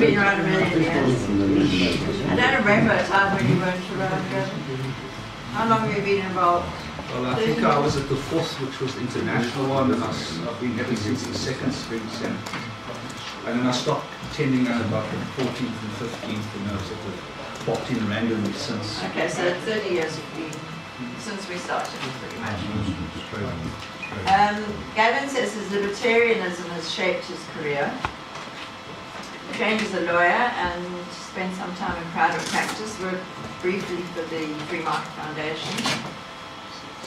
have been around a million years. I don't remember a time when you weren't around, Gavin. How long have you been involved? Well, I think I was at the fourth, which was the international one, and I've been ever since the second spring sem. And then I stopped attending about the 14th and 15th, and I've sort of popped in randomly since. Okay, so 30 years have been since we started, pretty much. Gavin says his libertarianism has shaped his career. He trained as a lawyer and spent some time in private practice, worked briefly for the Free Market Foundation,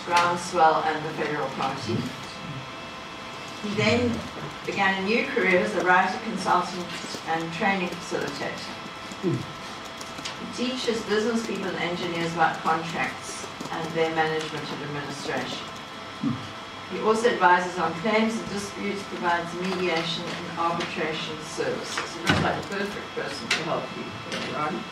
Groundswell and the Federal Party. He then began a new career as a writer, consultant and training facilitator. He teaches business people and engineers about contracts and their management and administration. He also advises on claims and disputes, provides mediation and arbitration services. He looks like the perfect person to help you, Ron.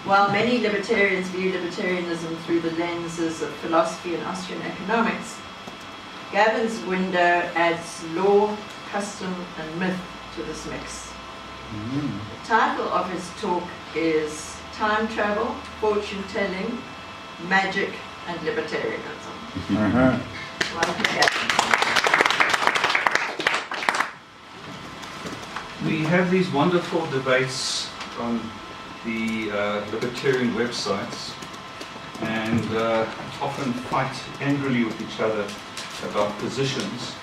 While many libertarians view libertarianism through the lenses of philosophy and Austrian economics, Gavin's window adds law, custom, and myth to this mix. The title of his talk is Time Travel, Fortune Telling, Magic, and Libertarianism. Welcome, Gavin. We have these wonderful debates on the libertarian websites, and often fight angrily with each other about positions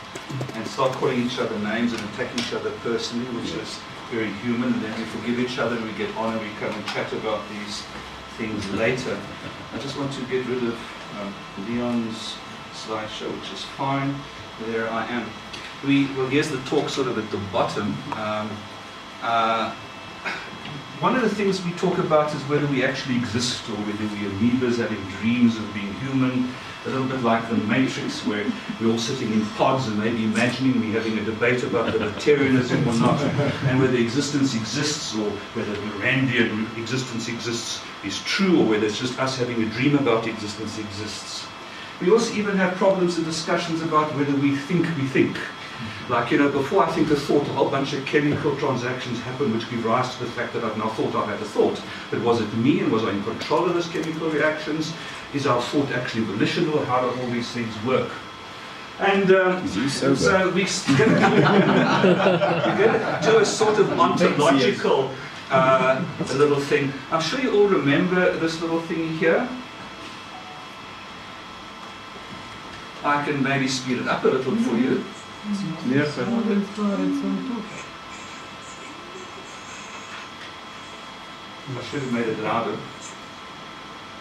and start calling each other names and attacking each other personally, which is very human, and then we forgive each other and we get on and we come and chat about these things later. I just want to get rid of Leon's slideshow, which is fine. There I am. Well, here's the talk sort of at the bottom. One of the things we talk about is whether we actually exist or whether we are amoebas having dreams of being human, a little bit like the Matrix, where we're all sitting in pods and maybe imagining we're having a debate about libertarianism or not, and whether existence exists or whether the Randian existence exists is true, or whether it's just us having a dream about existence exists. We also even have problems and discussions about whether we think we think. Like, you know, before I think a thought, a whole bunch of chemical transactions happen which give rise to the fact that I've now thought I've had a thought. But was it me, and was I in control of those chemical reactions? Is our thought actually volitional? How do all these things work? And so we're going to do a sort of ontological little thing. I'm sure you all remember this little thing here. I can maybe speed it up a little for you. Yes, I should have made it louder.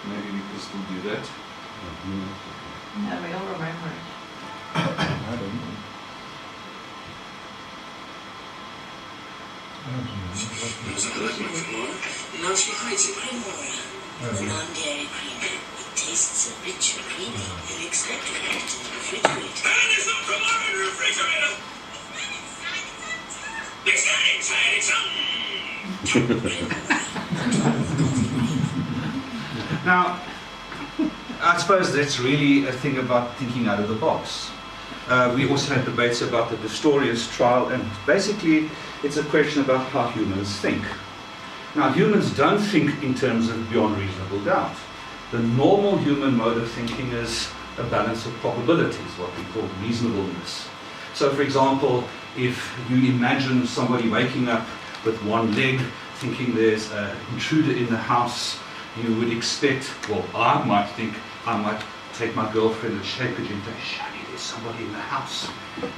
Maybe we can still do that. Yeah, we all remember it. I don't know. Now she hides a creamer. Non-dairy cream. It tastes rich and creamy. You expect it to refrigerate. And it's not from our refrigerator! It's not inside, it's Now, I suppose that's really a thing about thinking out of the box. We also had debates about the Pistorius trial, and basically it's a question about how humans think. Now, humans don't think in terms of beyond reasonable doubt. The normal human mode of thinking is a balance of probabilities, what we call reasonableness. So, for example, if you imagine somebody waking up with one leg, thinking there's an intruder in the house, you would expect, well, I might think, I might take my girlfriend and shake her and say, "Shani, there's somebody in the house."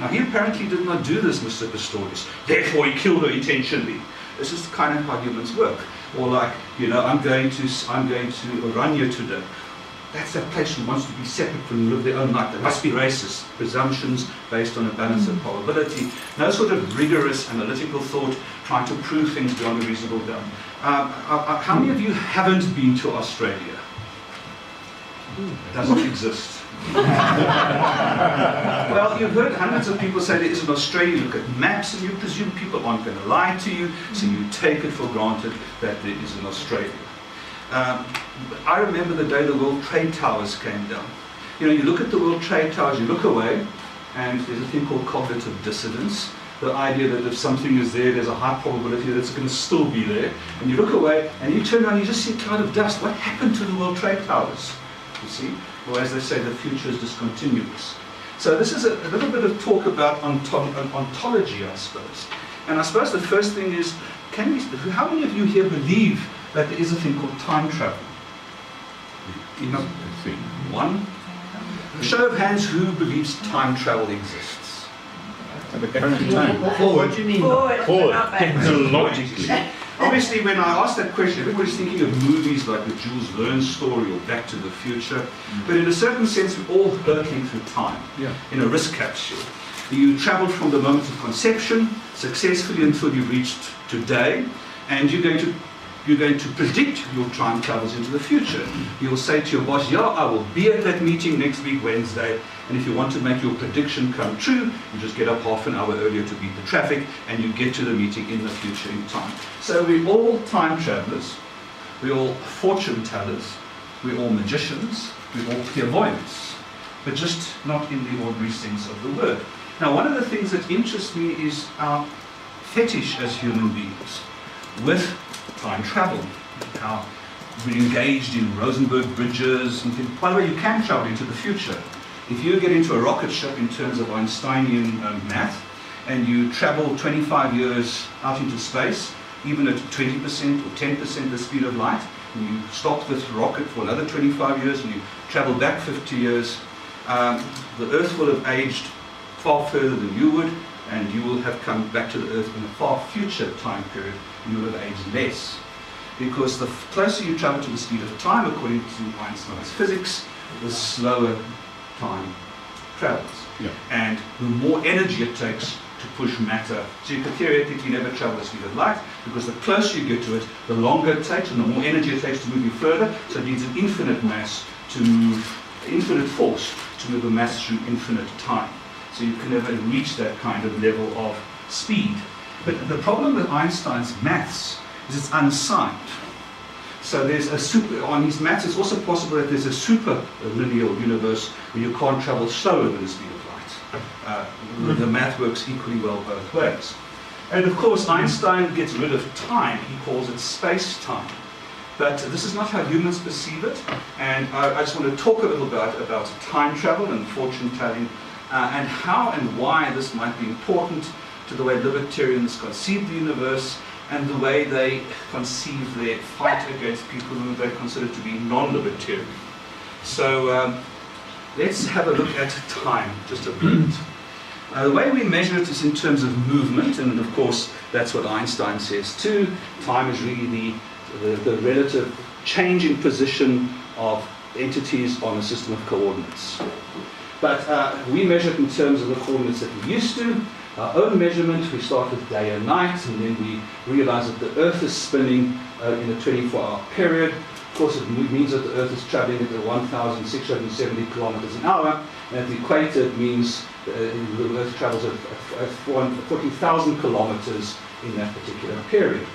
Now, he apparently did not do this, Mr. Pistorius. Therefore, he killed her intentionally. This is kind of how humans work. Or like, you know, I'm going to Orania today. That's a place who wants to be separate from live their own life. They must be racist. Presumptions based on a balance of probability. No sort of rigorous analytical thought trying to prove things beyond a reasonable doubt. How many of you haven't been to Australia? It doesn't exist. Well, you've heard hundreds of people say there is an Australia. You look at maps and you presume people aren't going to lie to you, so you take it for granted that there is an Australia. I remember the day the World Trade Towers came down. You know, you look at the World Trade Towers, you look away, and there's a thing called cognitive dissonance. the idea that if something is there, there's a high probability that it's going to still be there. And you look away and you turn around, you just see a cloud of dust. What happened to the World Trade Towers? You see? Or as they say, the future is discontinuous. So this is a little bit of talk about ontology, I suppose. And I suppose the first thing is, how many of you here believe that there is a thing called time travel? You know, one. A show of hands, who believes time travel exists? At the current time. Forward. What do you mean? Forward, not backwards. Technologically. Obviously, when I asked that question, everybody's thinking of movies like the Jules Verne story or Back to the Future. But in a certain sense, we're all hurtling through time in a risk capsule. You travel from the moment of conception successfully until you've reached today, and you're going to predict your time travels into the future. You'll say to your boss, yeah, I will be at that meeting next week, Wednesday. And if you want to make your prediction come true, you just get up half an hour earlier to beat the traffic, and you get to the meeting in the future in time. So we're all time travelers. We're all fortune tellers. We're all magicians. We're all clairvoyants. But just not in the ordinary sense of the word. Now, one of the things that interests me is our fetish as human beings with time travel, how we're engaged in Rosenberg bridges, and by the way, you can travel into the future. If you get into a rocket ship in terms of Einsteinian math, and you travel 25 years out into space, even at 20% or 10% the speed of light, and you stop this rocket for another 25 years, and you travel back 50 years, the Earth will have aged far further than you would, and you will have come back to the Earth in a far future time period, and you will have aged less. Because the closer you travel to the speed of time, according to Einstein's physics, the slower time travels. Yeah. And the more energy it takes to push matter. So you could theoretically never travel the speed of light, because the closer you get to it, the longer it takes, and the more energy it takes to move you further. So it needs an infinite mass to move, infinite force to move a mass through infinite time. So you can never reach that kind of level of speed. But the problem with Einstein's maths is it's unsigned. So there's on his maths, it's also possible that there's a super linear universe where you can't travel slower than the speed of light. The math works equally well both ways. And of course, Einstein gets rid of time. He calls it space-time. But this is not how humans perceive it. And I just want to talk a little bit about time travel and fortune-telling, and how and why this might be important to the way libertarians conceive the universe, and the way they conceive their fight against people who they consider to be non-libertarian. So let's have a look at time just a minute. The way we measure it is in terms of movement, and of course that's what Einstein says too. Time is really the relative change in position of entities on a system of coordinates. But we measure it in terms of the coordinates that we used to. Our own measurement, we start with day and night, and then we realize that the Earth is spinning in a 24-hour period. Of course, it means that the Earth is traveling at 1,670 kilometers an hour, and at the equator it means the Earth travels at 40,000 kilometers in that particular period.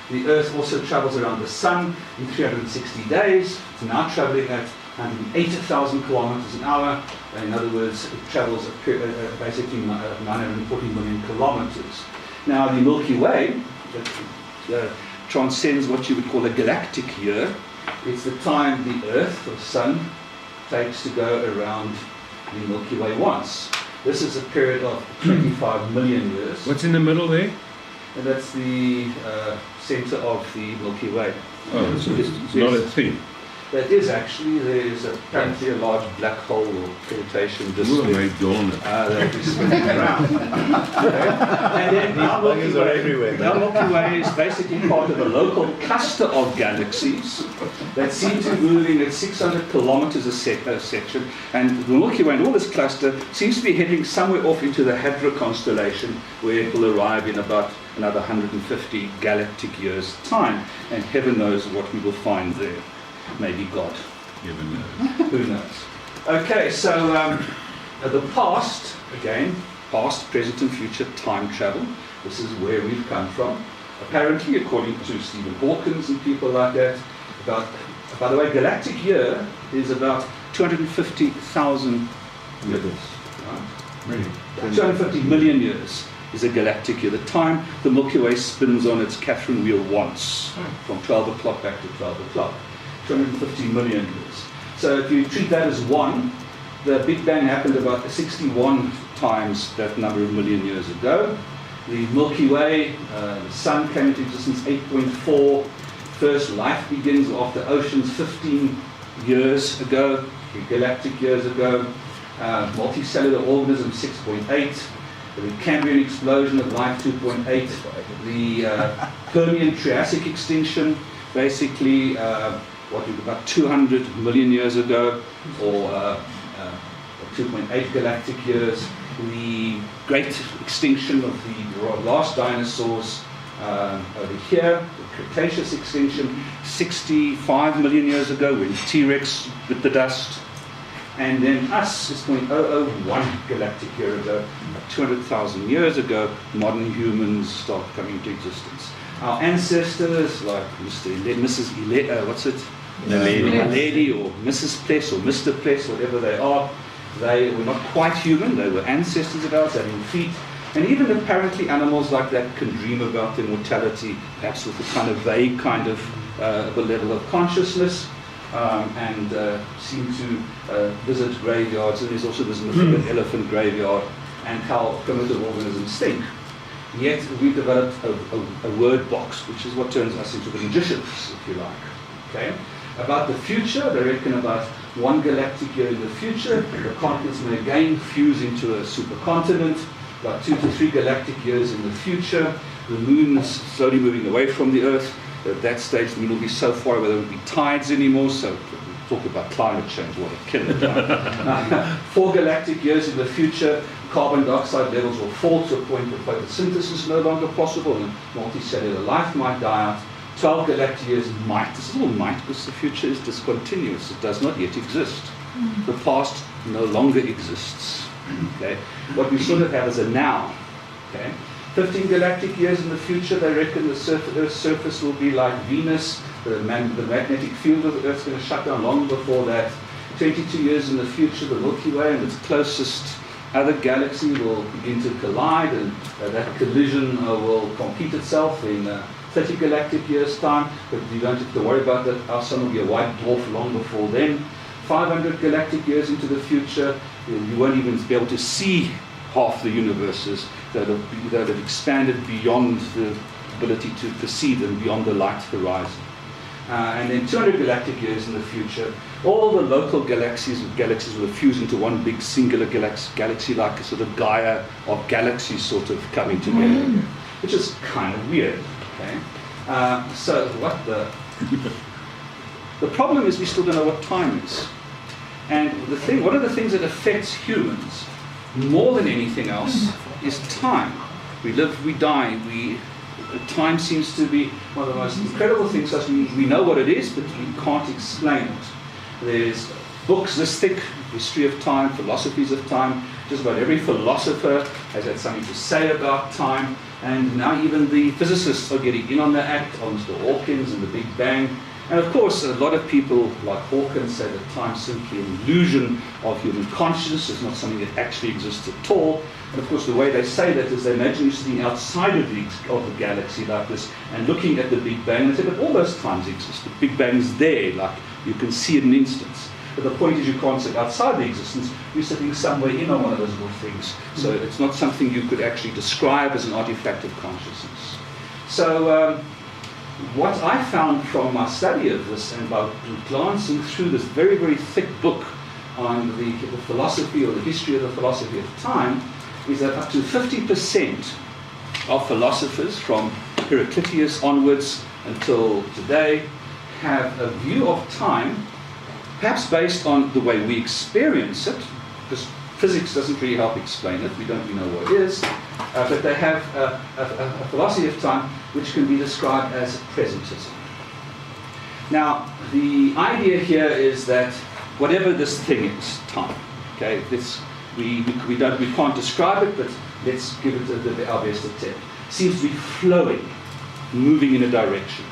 The Earth also travels around the Sun in 360 days. It's now traveling at 180,000 kilometers an hour. In other words, it travels basically 940 million kilometers. Now, the Milky Way transcends what you would call a galactic year. It's the time the Earth, or Sun, takes to go around the Milky Way once. This is a period of 25 million years. What's in the middle there? And that's the center of the Milky Way. Oh, so it's not a thing. That is actually, there's apparently a large black hole or gravitation Who am I disk doing? that is spinning around. And then our Milky Way is basically part of a local cluster of galaxies that seem to be moving at 600 kilometers a section. And the Milky Way and all this cluster seems to be heading somewhere off into the Hadra constellation, where it will arrive in about another 150 galactic years' time. And heaven knows what we will find there. Maybe God. Heaven knows. Who knows? Okay, so the past, again, past, present and future time travel. This is where we've come from. Apparently, according to Stephen Hawkins and people like that, by the way, galactic year is about 250,000 years. Right? Really? 250 million years. is a galactic year. The time the Milky Way spins on its Catherine wheel once, from 12 o'clock back to 12 o'clock, 250 million years. So if you treat that as 1, the Big Bang happened about 61 times that number of million years ago. The Milky Way, the Sun came into existence 8.4. First life begins after oceans 15 years ago, galactic years ago. Multicellular organism 6.8. The Cambrian explosion of life 2.8. The Permian Triassic extinction, basically about 200 million years ago, or 2.8 galactic years. The great extinction of the last dinosaurs over here, the Cretaceous extinction, 65 million years ago when T-Rex bit the dust. And then us is 0.001 galactic year ago, 200,000 years ago, modern humans start coming into existence. Our ancestors, like Mrs. Lady or Mrs. Pless or Mr. Pless, whatever they are, they were not quite human, they were ancestors of ours, having feet. And even apparently animals like that can dream about their mortality, perhaps with a kind of vague kind of a level of consciousness, and seem to visit graveyards. And there's also this myth of an elephant graveyard and how primitive organisms think. Yet we've developed a word box, which is what turns us into the magicians, if you like. Okay? About the future, they reckon about 1 galactic year in the future, the continents may again fuse into a supercontinent. About 2 to 3 galactic years in the future, the moon is slowly moving away from the Earth. At that stage, the moon will be so far away there won't be tides anymore. So, talk about climate change, what a killer. 4 galactic years in the future, carbon dioxide levels will fall to a point where photosynthesis is no longer possible and multicellular life might die out. 12 galactic years might, this is all might because the future is discontinuous, it does not yet exist. The past no longer exists. Okay? What we sort of have is a now. Okay? 15 galactic years in the future, they reckon the Earth's surface will be like Venus, the magnetic field of the Earth is going to shut down long before that. 22 years in the future, the Milky Way and its closest other galaxy will begin to collide, and that collision will complete itself in 30 galactic years' time, but you don't have to worry about that. Our sun will be a white dwarf long before then. 500 galactic years into the future, you won't even be able to see half the universes that have expanded beyond the ability to perceive them, beyond the light horizon. And then 200 galactic years in the future, all the local galaxies will fuse into one big singular galaxy, like a sort of Gaia of galaxies sort of coming together, which is kind of weird. Okay? So what the problem is we still don't know what time is. And one of the things that affects humans more than anything else is time. We live, we die. Time seems to be one of the most incredible things. We know what it is, but we can't explain it. There's books this thick, history of time, philosophies of time. Just about every philosopher has had something to say about time. And now even the physicists are getting in on the act, on Mr. Hawkins and the Big Bang. And of course, a lot of people like Hawkins say that time is simply an illusion of human consciousness. It's not something that actually exists at all. And of course, the way they say that is they imagine you sitting outside of the galaxy like this and looking at the Big Bang and say, but all those times exist. The Big Bang's there, like you can see it in an instance. But the point is you can't sit outside the existence. You're sitting somewhere in on one of those little things. So it's not something you could actually describe as an artifact of consciousness. So what I found from my study of this and by glancing through this very, very thick book on the philosophy or the history of the philosophy of time is that up to 50% of philosophers from Heraclitus onwards until today have a view of time perhaps based on the way we experience it, because physics doesn't really help explain it, we don't really know what it is, but they have a philosophy of time which can be described as presentism. Now, the idea here is that whatever this thing is, time, okay, we can't describe it, but let's give it our best attempt. Seems to be flowing, moving in a direction.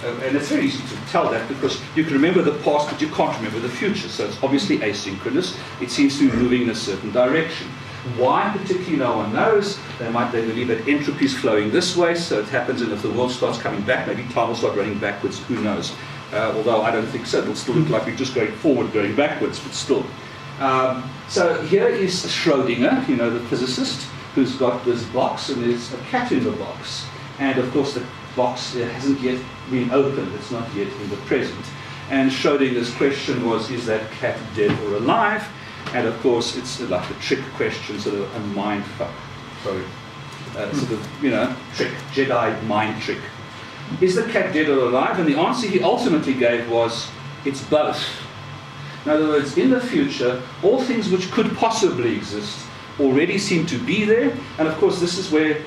And it's very easy to tell that because you can remember the past, but you can't remember the future. So it's obviously asynchronous. It seems to be moving in a certain direction. Why particularly no one knows. They believe that entropy is flowing this way, so it happens, and if the world starts coming back, maybe time will start running backwards, who knows. Although I don't think so, it'll still look like we're just going forward, going backwards, but still. So here is Schrödinger, the physicist, who's got this box, and there's a cat in the box. And of course the box hasn't yet been opened, it's not yet in the present. And Schrödinger's question was, is that cat dead or alive? And of course it's like a trick question, sort of a mind fuck. Sorry. Sort of, trick, Jedi mind trick. Is the cat dead or alive? And the answer he ultimately gave was, it's both. In other words, in the future, all things which could possibly exist already seem to be there. And of course, this is where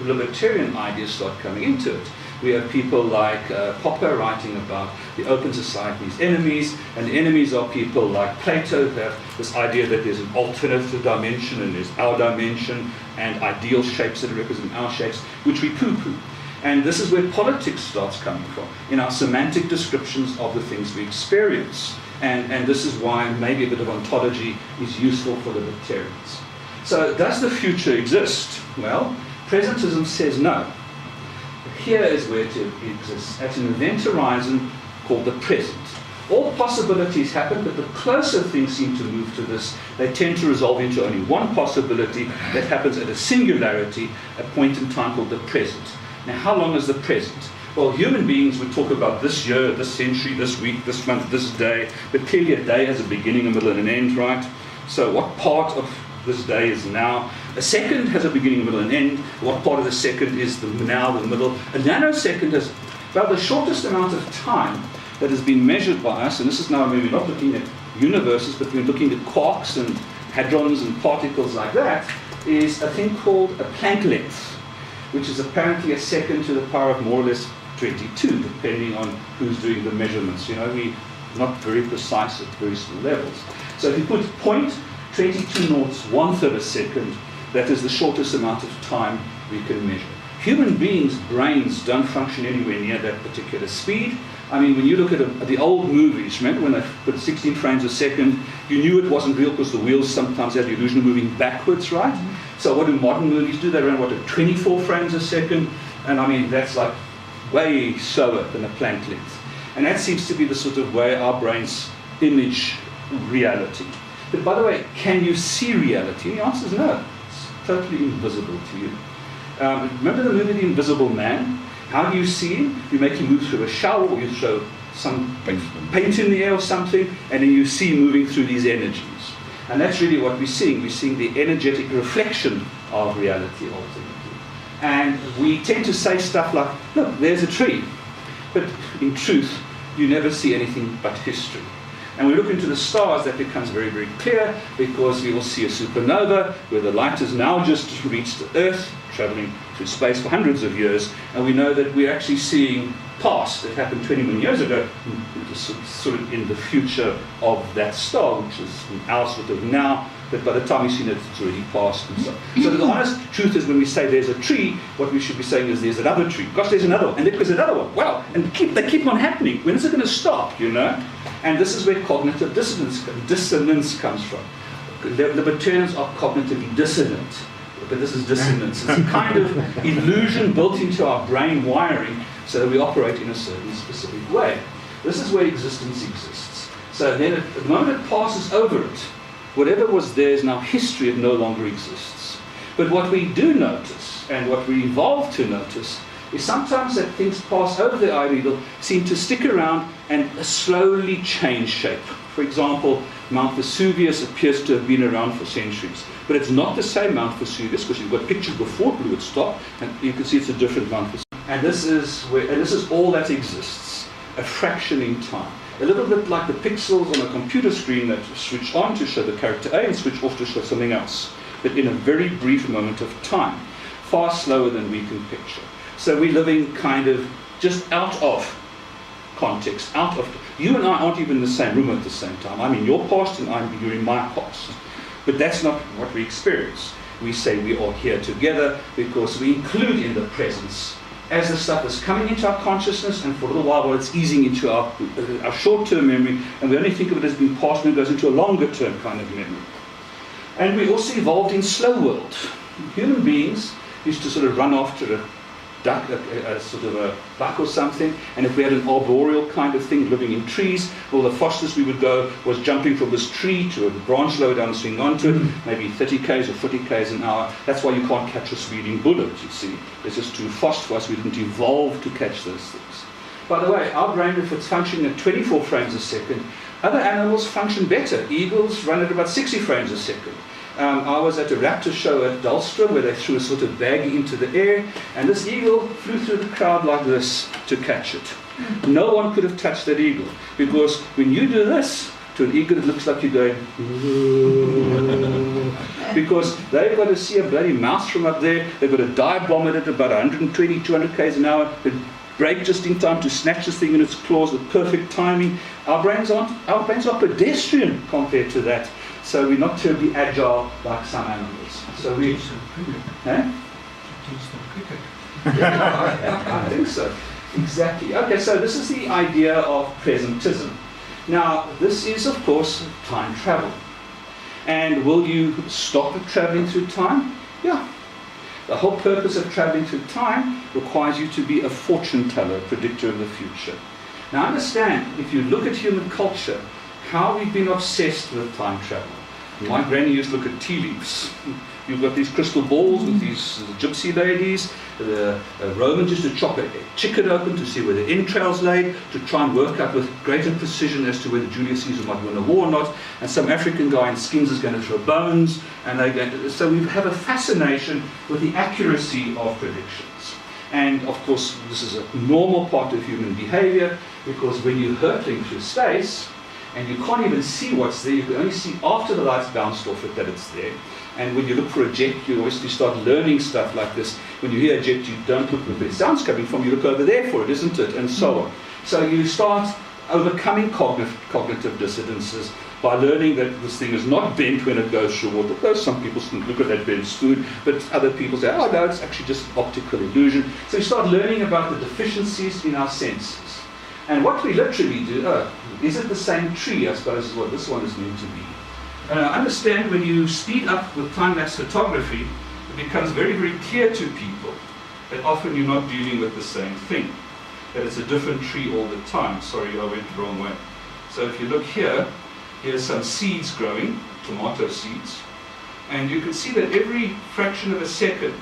libertarian ideas start coming into it. We have people like Popper writing about the open society's enemies, and the enemies are people like Plato, who have this idea that there's an alternative dimension, and there's our dimension, and ideal shapes that represent our shapes, which we poo-poo. And this is where politics starts coming from, in our semantic descriptions of the things we experience. And this is why maybe a bit of ontology is useful for libertarians. So does the future exist? Well, presentism says no. Here is where it exists, at an event horizon called the present. All possibilities happen, but the closer things seem to move to this, they tend to resolve into only one possibility that happens at a singularity, a point in time called the present. Now, how long is the present? Well, human beings would talk about this year, this century, this week, this month, this day, but clearly a day has a beginning, a middle, and an end, right? So what part of this day is now? A second has a beginning, a middle, and end. What part of the second is the now, the middle? A nanosecond is about the shortest amount of time that has been measured by us, and this is now when we're not looking at universes, but we're looking at quarks and hadrons and particles like that, is a thing called a Planck length, which is apparently a second to the power of more or less 22, depending on who's doing the measurements. We're not very precise at very small levels. So if you put 0.22 noughts, 1/3 a second, that is the shortest amount of time we can measure. Human beings' brains don't function anywhere near that particular speed. I mean, when you look at the old movies, remember when they put 16 frames a second, you knew it wasn't real because the wheels sometimes had the illusion of moving backwards, right? So what do modern movies do? They run, at 24 frames a second? And I mean, that's like way slower than a Planck length. And that seems to be the sort of way our brains image reality. But by the way, can you see reality? The answer is no. It's totally invisible to you. Remember the movie The Invisible Man? How do you see him? You make him move through a shower, or you throw some paint in the air or something, and then you see him moving through these energies. And that's really what we're seeing. We're seeing the energetic reflection of reality ultimately. And we tend to say stuff like, look, there's a tree. But in truth, you never see anything but history. And we look into the stars, that becomes very, very clear, because we will see a supernova where the light has now just reached the Earth, traveling through space for hundreds of years, and we know that we're actually seeing past that happened 20 million years ago, sort of in the future of that star, which is our sort of now, but by the time we've seen it, it's already past and so on. So the honest truth is, when we say there's a tree, what we should be saying is there's another tree. Gosh, there's another one, and there's another one. Wow, and they keep on happening. When is it going to stop, And this is where cognitive dissonance comes from. Libertarians are cognitively dissonant, but this is dissonance. It's a kind of illusion built into our brain wiring so that we operate in a certain specific way. This is where existence exists. So then at the moment it passes over it, whatever was there is now history, it no longer exists. But what we do notice, and what we evolve to notice, is sometimes that things pass over the eye needle, seem to stick around and slowly change shape. For example, Mount Vesuvius appears to have been around for centuries. But it's not the same Mount Vesuvius, because you've got pictures before it blew its top, and you can see it's a different Mount Vesuvius. And this is all that exists, a fraction in time. A little bit like the pixels on a computer screen that switch on to show the character A and switch off to show something else. But in a very brief moment of time, far slower than we can picture. So we're living kind of just out of context, you and I aren't even in the same room at the same time. I'm in your past and you're in my past. But that's not what we experience. We say we are here together because we include in the presence as the stuff is coming into our consciousness, and for a little while it's easing into our short-term memory, and we only think of it as being past when it goes into a longer-term kind of memory. And we also evolved in slow world. Human beings used to sort of run after a duck, a sort of a buck or something, and if we had an arboreal kind of thing living in trees, well, the fastest we would go was jumping from this tree to a branch lower down and swinging onto it, maybe 30 k's or 40 k's an hour. That's why you can't catch a speeding bullet, you see. It's just too fast for us. We didn't evolve to catch those things. By the way, our brain, if it's functioning at 24 frames a second, other animals function better. Eagles run at about 60 frames a second. I was at a raptor show at Dahlstrom where they threw a sort of baggie into the air, and this eagle flew through the crowd like this to catch it. No one could have touched that eagle, because when you do this to an eagle, it looks like you're going, because they've got to see a bloody mouse from up there. They've got to dive bomb it at about 120, 200 k's an hour, but break just in time to snatch this thing in its claws with perfect timing. Our brains are pedestrian compared to that. So we're not terribly agile like some animals. So we Teach them cricket. eh? Teach them cricket. Yeah, I think so. Exactly. Okay, so this is the idea of presentism. Now, this is, of course, time travel. And will you stop at traveling through time? Yeah. The whole purpose of traveling through time requires you to be a fortune teller, a predictor of the future. Now, understand, if you look at human culture, how we've been obsessed with time travel. My granny used to look at tea leaves. You've got these crystal balls with these gypsy ladies. The Romans used to chop a chicken open to see where the entrails lay, to try and work out with greater precision as to whether Julius Caesar might win a war or not. And some African guy in skins is going to throw bones. And so we have a fascination with the accuracy of predictions. And of course, this is a normal part of human behavior, because when you're hurtling through space, and you can't even see what's there, you can only see after the light's bounced off it that it's there. And when you look for a jet, you obviously start learning stuff like this. When you hear a jet, you don't look where the sound's coming from, you look over there for it, isn't it? And so on. So you start overcoming cognitive dissidences by learning that this thing is not bent when it goes through water. Though some people look at that bent spoon, but other people say, oh no, it's actually just optical illusion. So you start learning about the deficiencies in our senses. And what we literally do, is it the same tree, I suppose, is what this one is meant to be. Understand, when you speed up with time-lapse photography, it becomes very, very clear to people that often you're not dealing with the same thing, that it's a different tree all the time. Sorry, I went the wrong way. So if you look here, here's some seeds growing, tomato seeds, and you can see that every fraction of a second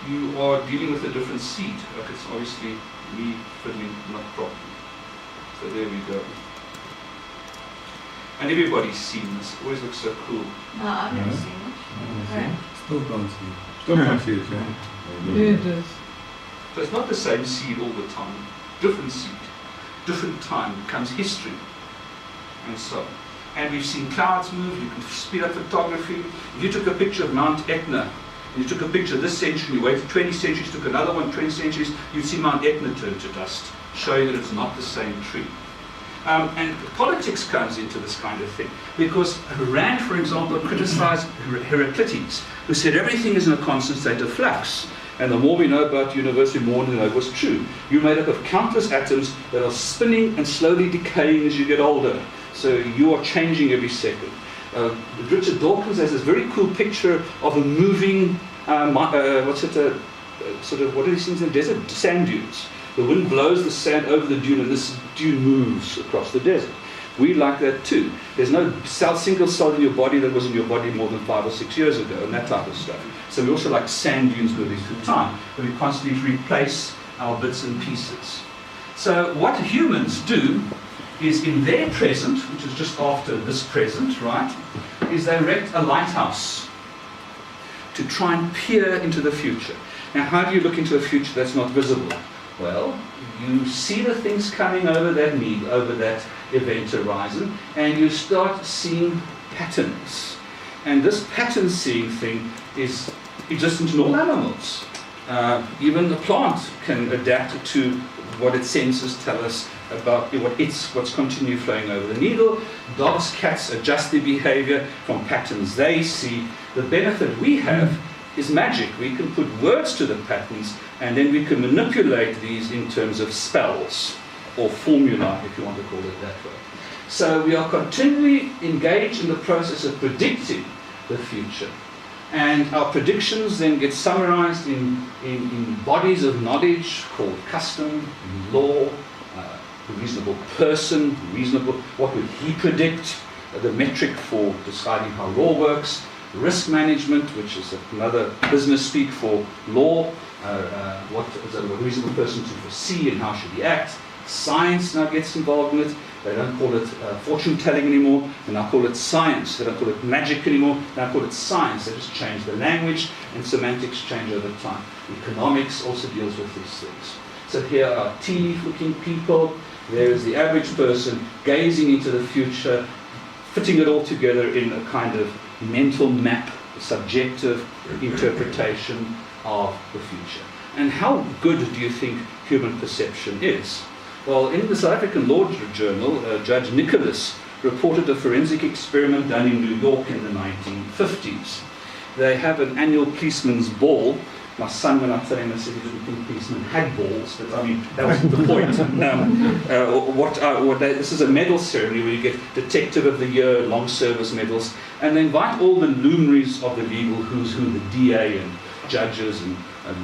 you are dealing with a different seed. Like, it's obviously me fiddling not properly. So there we go. And everybody's seen this. It always looks so cool. No, I've never seen it. Right. Still don't see. Still can't see it, yeah. Yeah, it is. So it's not the same seed all the time. Different seed. Different time becomes history. And so on. And we've seen clouds move. You can speed up photography. If you took a picture of Mount Etna, and you took a picture this century, you waited 20 centuries, took another one, 20 centuries, you'd see Mount Etna turn to dust, showing that it's not the same tree. And politics comes into this kind of thing, because Rand, for example, criticized Heraclitus, who said everything is in a constant state of flux. And the more we know about the universe, the more we know it was true. You're made up of countless atoms that are spinning and slowly decaying as you get older. So you are changing every second. Richard Dawkins has this very cool picture of a moving, what are these things in the desert? Sand dunes. The wind blows the sand over the dune, and this dune moves across the desert. We like that too. There's no single cell in your body that was in your body more than 5 or 6 years ago, and that type of stuff. So we also like sand dunes moving through time, where we constantly replace our bits and pieces. So what humans do is, in their present, which is just after this present, right, is they erect a lighthouse to try and peer into the future. Now, how do you look into a future that's not visible? Well, you see the things coming over that event horizon, and you start seeing patterns. And this pattern seeing thing is existent in all animals. Even a plant can adapt to what its senses tell us about what's continually flowing over the needle. Dogs, cats adjust their behavior from patterns they see. The benefit we have is magic. We can put words to the patterns, and then we can manipulate these in terms of spells or formula, if you want to call it that way. So we are continually engaged in the process of predicting the future. And our predictions then get summarized in bodies of knowledge called custom, law, the reasonable person, what would he predict, the metric for deciding how law works, risk management, which is another business speak for law, what is a reasonable person to foresee and how should he act. Science now gets involved in it. They don't call it fortune telling anymore, and now call it science. They don't call it magic anymore, they now call it science. They just change the language, and semantics change over time. Economics also deals with these things. So here are tea-leaf looking people. There is the average person gazing into the future, fitting it all together in a kind of mental map, subjective interpretation of the future. And how good do you think human perception is? Well, in the South African Law Journal, Judge Nicholas reported a forensic experiment done in New York in the 1950s. They have an annual policeman's ball. My son, when I tell him, I said he didn't think policemen had balls, but I mean, that wasn't the point. This is a medal ceremony where you get Detective of the Year, Long Service medals, and they invite all the luminaries of the legal who's who, the DA and judges and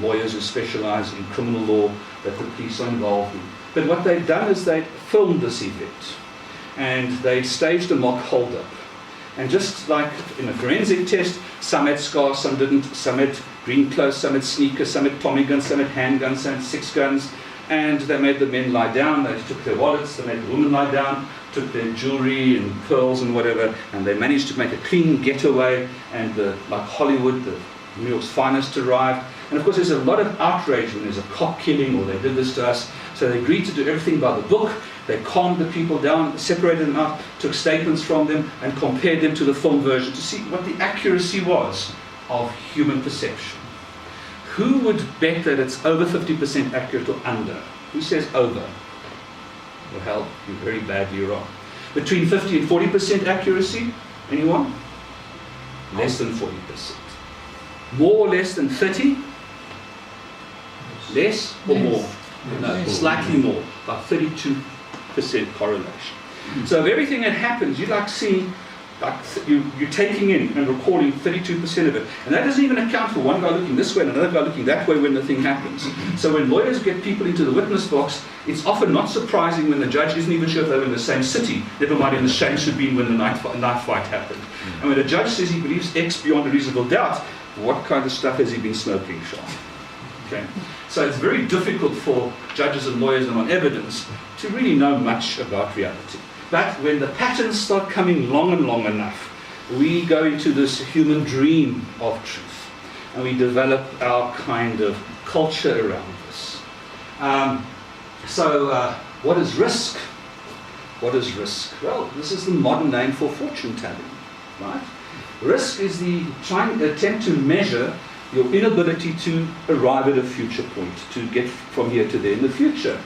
lawyers who specialize in criminal law that the police are involved in. But what they've done is they've filmed this event, and they staged a mock hold-up. And just like in a forensic test, some had scars, some didn't, some had green clothes, some had sneakers, some had Tommy guns, some had handguns, some had 6 guns, and they made the men lie down, they took their wallets, they made the women lie down, took their jewelry and pearls and whatever, and they managed to make a clean getaway, and like Hollywood, the New York's finest arrived. And of course there's a lot of outrage when there's a cop killing or they did this to us, so they agreed to do everything by the book. They calmed the people down, separated them out, took statements from them, and compared them to the film version to see what the accuracy was of human perception. Who would bet that it's over 50% accurate or under? Who says over? Well, hell, you're very badly wrong. Between 50 and 40% accuracy? Anyone? Less than 40%. More or less than 30? Less or more? No, slightly more, about 32% correlation. So of everything that happens, you're like seeing, you're taking in and recording 32% of it. And that doesn't even account for one guy looking this way and another guy looking that way when the thing happens. So when lawyers get people into the witness box, it's often not surprising when the judge isn't even sure if they were in the same city, never mind in the same scene when the knife fight happened. And when a judge says he believes X beyond a reasonable doubt, what kind of stuff has he been smoking, Sean? Okay. So it's very difficult for judges and lawyers and on evidence to really know much about reality. But when the patterns start coming long and long enough, we go into this human dream of truth, and we develop our kind of culture around this. What is risk? What is risk? Well, this is the modern name for fortune telling, right? Risk is the attempt to measure your inability to arrive at a future point, to get from here to there in the future.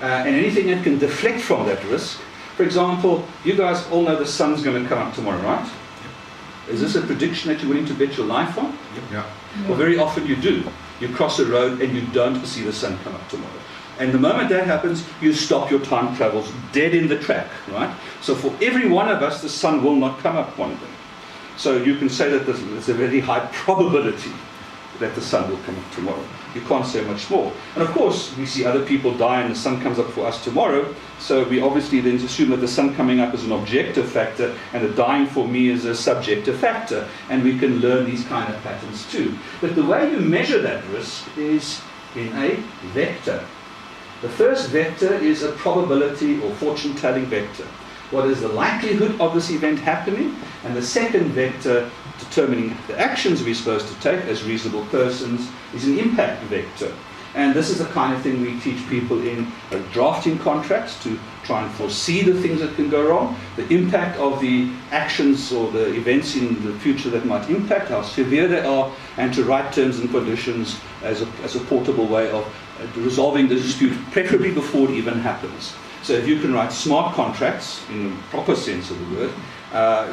And anything that can deflect from that risk. For example, you guys all know the sun's going to come up tomorrow, right? Is this a prediction that you're willing to bet your life on? Yeah. Well, very often you do. You cross a road and you don't see the sun come up tomorrow. And the moment that happens, you stop your time travels dead in the track, right? So for every one of us, the sun will not come up one day. So you can say that there's a very high probability that the sun will come up tomorrow. You can't say much more. And of course, we see other people die and the sun comes up for us tomorrow. So we obviously then assume that the sun coming up is an objective factor and the dying for me is a subjective factor. And we can learn these kind of patterns too. But the way you measure that risk is in a vector. The first vector is a probability or fortune-telling vector. What is the likelihood of this event happening? And the second vector, determining the actions we're supposed to take as reasonable persons, is an impact vector. And this is the kind of thing we teach people in drafting contracts to try and foresee the things that can go wrong, the impact of the actions or the events in the future that might impact, how severe they are, and to write terms and conditions as a portable way of resolving the dispute, preferably before it even happens. So if you can write smart contracts, in the proper sense of the word,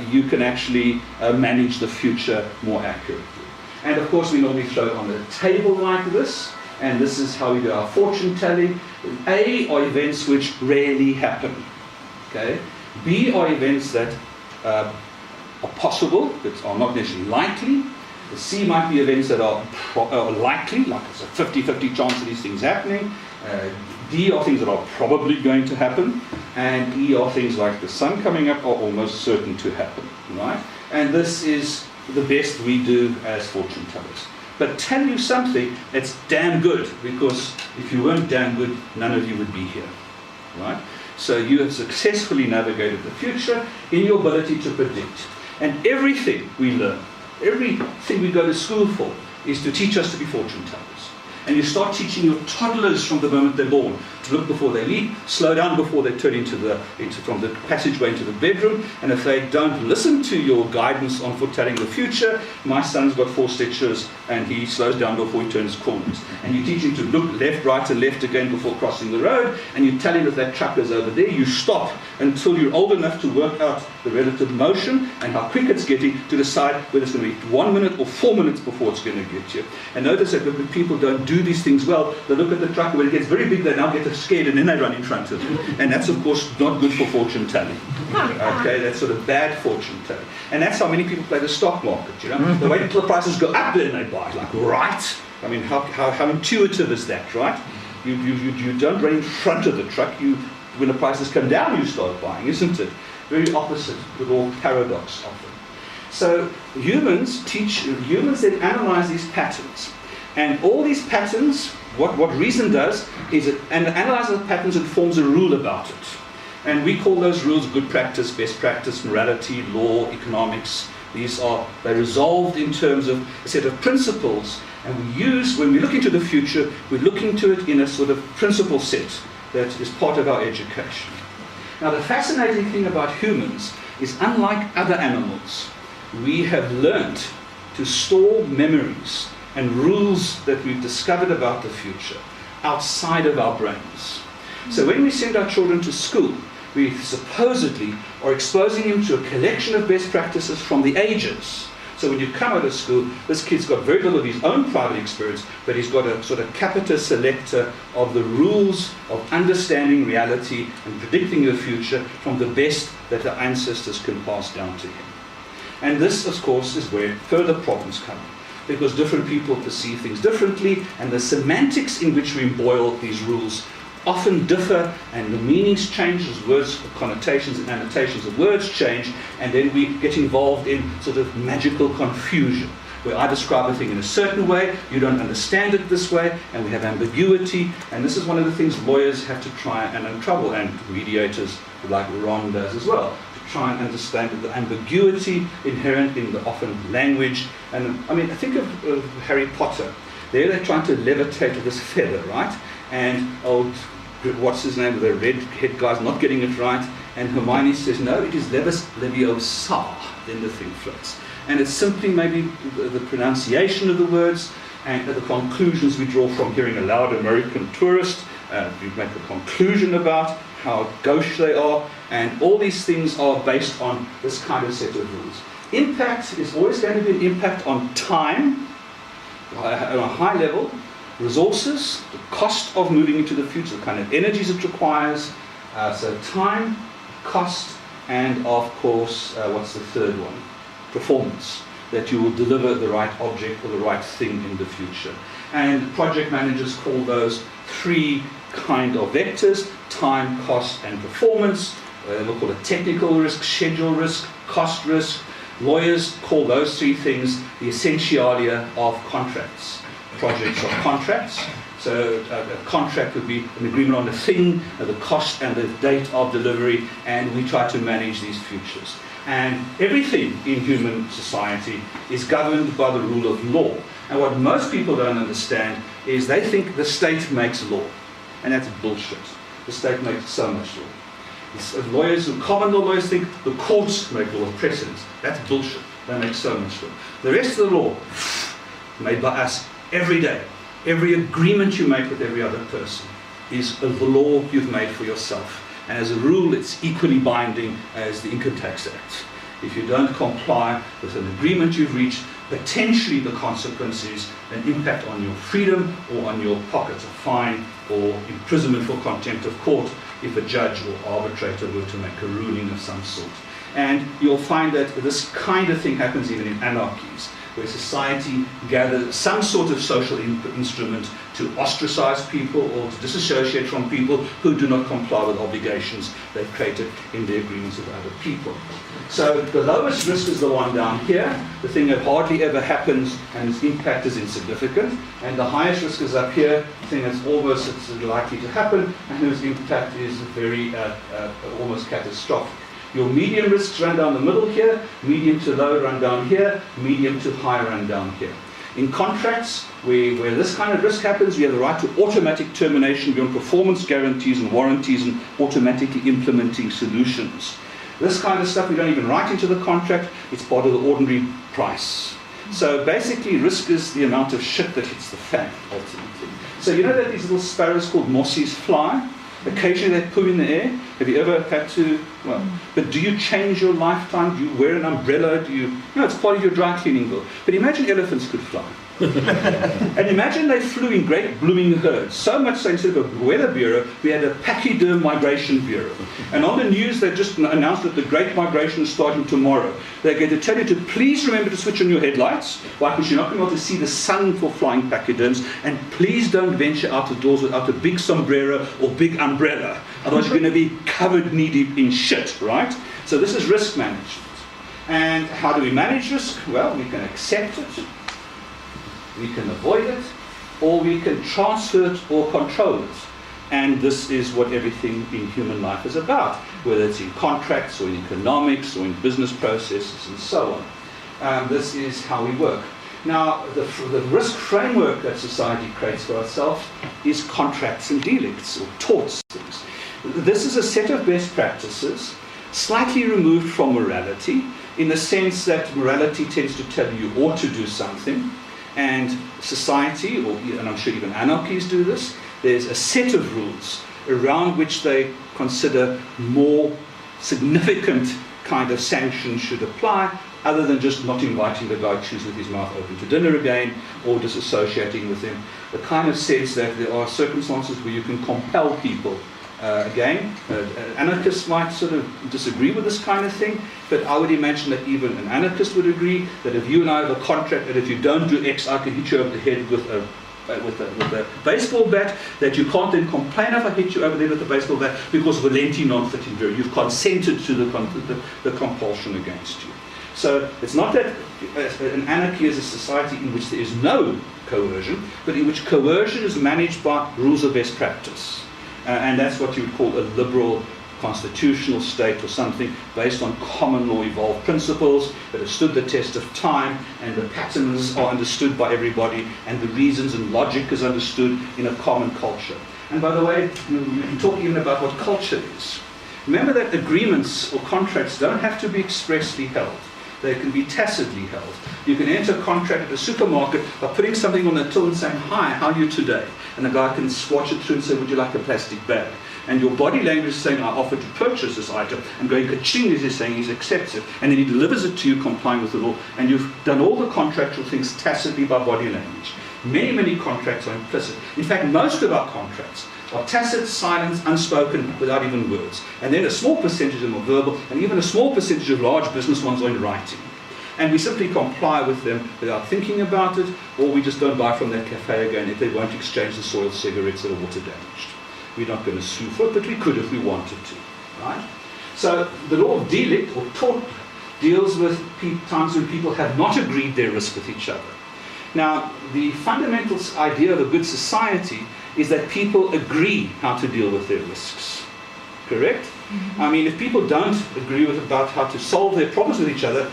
you can actually manage the future more accurately. And of course, we normally throw it on a table like this, and this is how we do our fortune telling. A are events which rarely happen. Okay? B are events that are possible, but are not necessarily likely. The C might be events that are likely, like it's a 50-50 chance of these things happening. D are things that are probably going to happen. And E are things like the sun coming up are almost certain to happen, right? And this is the best we do as fortune tellers. But tell you something, it's damn good, because if you weren't damn good, none of you would be here, right? So you have successfully navigated the future in your ability to predict. And everything we learn, everything we go to school for, is to teach us to be fortune tellers. And you start teaching your toddlers from the moment they're born to look before they leap, slow down before they turn from the passageway into the bedroom. And if they don't listen to your guidance on foretelling the future, my son's got 4 stitches and he slows down before he turns corners. And you teach him to look left, right, and left again before crossing the road. And you tell him if that truck is over there, you stop until you're old enough to work out the relative motion and how quick it's getting to decide whether it's going to be 1 minute or 4 minutes before it's going to get you. And notice that when people don't do these things well, they look at the truck, and when it gets very big, they now get scared, and then they run in front of it. And that's, of course, not good for fortune telling. Okay, that's sort of bad fortune telling. And that's how many people play the stock market, you know. They wait until the prices go up, then they buy. Like, right? I mean, how intuitive is that, right? You don't run in front of the truck. When the prices come down, you start buying, isn't it? Very opposite, with all paradox often. So humans then analyze these patterns. And all these patterns, what reason does is it analyzes the patterns and forms a rule about it. And we call those rules good practice, best practice, morality, law, economics. They're resolved in terms of a set of principles. And when we look into the future, we look into it in a sort of principle set that is part of our education. Now, the fascinating thing about humans is, unlike other animals, we have learnt to store memories and rules that we've discovered about the future outside of our brains. So when we send our children to school, we supposedly are exposing them to a collection of best practices from the ages. So when you come out of school, this kid's got very little of his own private experience, but he's got a sort of capita selecta of the rules of understanding reality and predicting the future from the best that the ancestors can pass down to him. And this, of course, is where further problems come in, because different people perceive things differently, and the semantics in which we embroil these rules often differ, and the meanings change as words, connotations and annotations of words change, and then we get involved in sort of magical confusion, where I describe a thing in a certain way, you don't understand it this way, and we have ambiguity. And this is one of the things lawyers have to try and untrouble, and mediators like Ron does as well, to try and understand the ambiguity inherent in the often language. And I mean, think of Harry Potter. There they're trying to levitate with this feather, right? And old, what's his name, the red head guy's not getting it right, and Hermione says, no, it is Levis Leviosa, then the thing floats. And it's simply maybe the pronunciation of the words and the conclusions we draw from hearing a loud American tourist. We make a conclusion about how gauche they are, and all these things are based on this kind of set of rules. Impact is always going to be an impact on time, on a high level, resources, the cost of moving into the future, the kind of energies it requires, so time, cost, and of course, what's the third one? Performance, that you will deliver the right object or the right thing in the future. And project managers call those 3 kind of vectors: time, cost, and performance. We'll call it technical risk, schedule risk, cost risk. Lawyers call those 3 things the essentialia of contracts. Projects are contracts. So a contract would be an agreement on a thing, the cost and the date of delivery, and we try to manage these futures. And everything in human society is governed by the rule of law. And what most people don't understand is they think the state makes law. And that's bullshit. The state makes so much law. Lawyers, common law lawyers, think the courts make law, precedents. That's bullshit. They make so much law. The rest of the law, made by us every day. Every agreement you make with every other person is the law you've made for yourself. And as a rule, it's equally binding as the Income Tax Act. If you don't comply with an agreement you've reached, potentially the consequence is an impact on your freedom or on your pockets, a fine or imprisonment for contempt of court if a judge or arbitrator were to make a ruling of some sort. And you'll find that this kind of thing happens even in anarchies, where society gathers some sort of social instrument to ostracize people or to disassociate from people who do not comply with obligations they've created in their agreements with other people. So the lowest risk is the one down here, the thing that hardly ever happens and its impact is insignificant, and the highest risk is up here, the thing that's almost likely to happen and whose impact is very almost catastrophic. Your medium risks run down the middle here, medium to low run down here, medium to high run down here. In contracts, where this kind of risk happens, we have the right to automatic termination beyond performance guarantees and warranties and automatically implementing solutions. This kind of stuff we don't even write into the contract, it's part of the ordinary price. So basically risk is the amount of shit that hits the fan, ultimately. So you know that these little sparrows called mossies fly? Occasionally they poo in the air. Have you ever had to, well, but do you change your lifetime? Do you wear an umbrella? Do you, no, it's part of your dry cleaning bill. But imagine elephants could fly. And imagine they flew in great blooming herds. So much so instead of a weather bureau, we had a pachyderm migration bureau. And on the news they just announced that the great migration is starting tomorrow. They're going to tell you to please remember to switch on your headlights, why? Because you're not going to be able to see the sun for flying pachyderms, and please don't venture out the doors without a big sombrero or big umbrella. Otherwise you're going to be covered knee-deep in shit, right? So this is risk management. And how do we manage risk? Well, we can accept it, we can avoid it, or we can transfer it or control it. And this is what everything in human life is about, whether it's in contracts or in economics or in business processes and so on. This is how we work. Now, the risk framework that society creates for itself is contracts and delicts, or torts things. This is a set of best practices, slightly removed from morality, in the sense that morality tends to tell you you ought to do something, and society, and I'm sure even anarchies do this, there's a set of rules around which they consider more significant kind of sanctions should apply, other than just not inviting the guy chews with his mouth open to dinner again, or disassociating with him. The kind of says that there are circumstances where you can compel people. Anarchists might sort of disagree with this kind of thing, but I would imagine that even an anarchist would agree that if you and I have a contract that if you don't do X, I can hit you over the head with a baseball bat, that you can't then complain if I hit you over there with a baseball bat because valenti non fit in vero. You've consented to the compulsion against you. So it's not that an anarchy is a society in which there is no coercion, but in which coercion is managed by rules of best practice. And that's what you would call a liberal constitutional state, or something based on common law evolved principles that have stood the test of time, and the patterns are understood by everybody, and the reasons and logic is understood in a common culture. And by the way, you can talk even about what culture is. Remember that agreements or contracts don't have to be expressly held. They can be tacitly held. You can enter a contract at a supermarket by putting something on the till and saying, "Hi, how are you today?" And the guy can swatch it through and say, "Would you like a plastic bag?" And your body language is saying, "I offer to purchase this item," and going ka-ching is saying he accepts it. And then he delivers it to you complying with the law. And you've done all the contractual things tacitly by body language. Many, many contracts are implicit. In fact, most of our contracts are tacit, silent, unspoken, without even words. And then a small percentage of them are verbal, and even a small percentage of large business ones are in writing. And we simply comply with them without thinking about it, or we just don't buy from that cafe again if they won't exchange the soiled cigarettes that are water damaged. We're not going to sue for it, but we could if we wanted to, right? So the law of delict, or tort, deals with times when people have not agreed their risk with each other. Now, the fundamental idea of a good society is that people agree how to deal with their risks. Correct? Mm-hmm. I mean, if people don't agree about how to solve their problems with each other,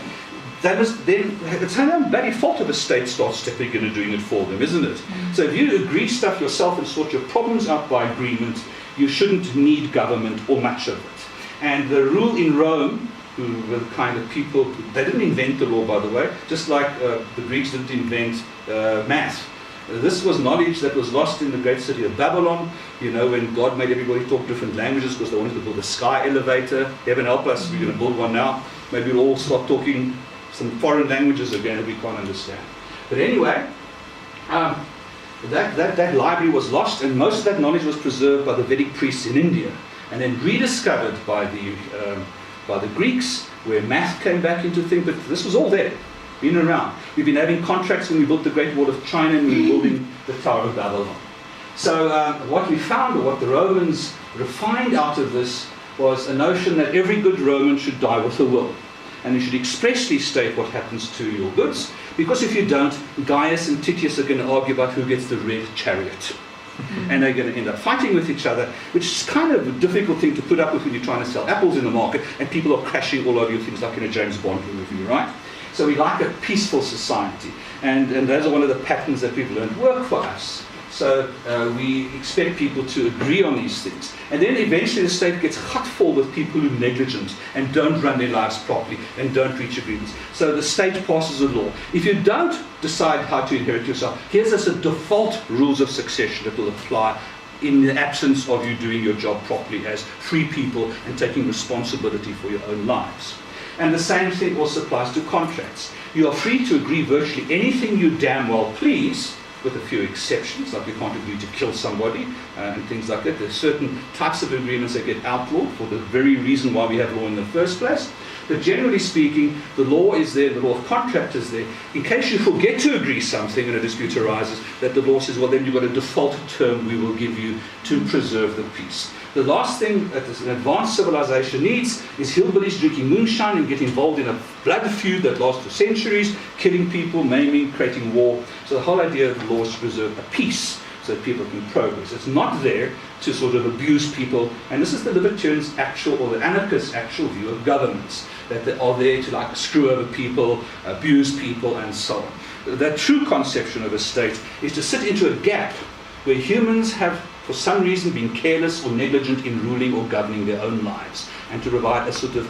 then it's no bloody fault if a state starts stepping in and doing it for them, isn't it? Mm-hmm. So if you agree stuff yourself and sort your problems out by agreement, you shouldn't need government or much of it. And the rule in Rome, who were the kind of people, they didn't invent the law, by the way, just like the Greeks didn't invent math. This was knowledge that was lost in the great city of Babylon, you know, when God made everybody talk different languages because they wanted to build a sky elevator. Heaven help us, we're going to build one now. maybe we'll all start talking some foreign languages again that we can't understand. But anyway, that library was lost, and most of that knowledge was preserved by the Vedic priests in India, and then rediscovered by the Greeks, where math came back into thing. But this was all there, been around. We've been having contracts when we built the Great Wall of China and we were building the Tower of Babylon. So what we found, or what the Romans refined out of this, was a notion that every good Roman should die with a will. And you should expressly state what happens to your goods, because if you don't, Gaius and Titius are going to argue about who gets the red chariot. And they're going to end up fighting with each other, which is kind of a difficult thing to put up with when you're trying to sell apples in the market and people are crashing all over you, things like in a James Bond movie, right? So we like a peaceful society, and those are one of the patterns that we've learned work for us. So we expect people to agree on these things. And then eventually the state gets hot full with people who are negligent and don't run their lives properly and don't reach agreements. So the state passes a law. If you don't decide how to inherit yourself, here's a default rules of succession that will apply in the absence of you doing your job properly as free people and taking responsibility for your own lives. And the same thing also applies to contracts. You are free to agree virtually anything you damn well please, with a few exceptions, like you can't agree to kill somebody and things like that. There's certain types of agreements that get outlawed for the very reason why we have law in the first place. But generally speaking, the law is there, the law of contract is there. In case you forget to agree something and a dispute arises, that the law says, well, then you've got a default term we will give you to preserve the peace. The last thing that an advanced civilization needs is hillbillies drinking moonshine and get involved in a blood feud that lasts for centuries, killing people, maiming, creating war. So the whole idea of the law is to preserve a peace so that people can progress. It's not there to sort of abuse people. And this is the libertarians' actual, or the anarchists' actual view of governments, that they are there to like screw over people, abuse people, and so on. The true conception of a state is to sit into a gap where humans have for some reason been careless or negligent in ruling or governing their own lives, and to provide a sort of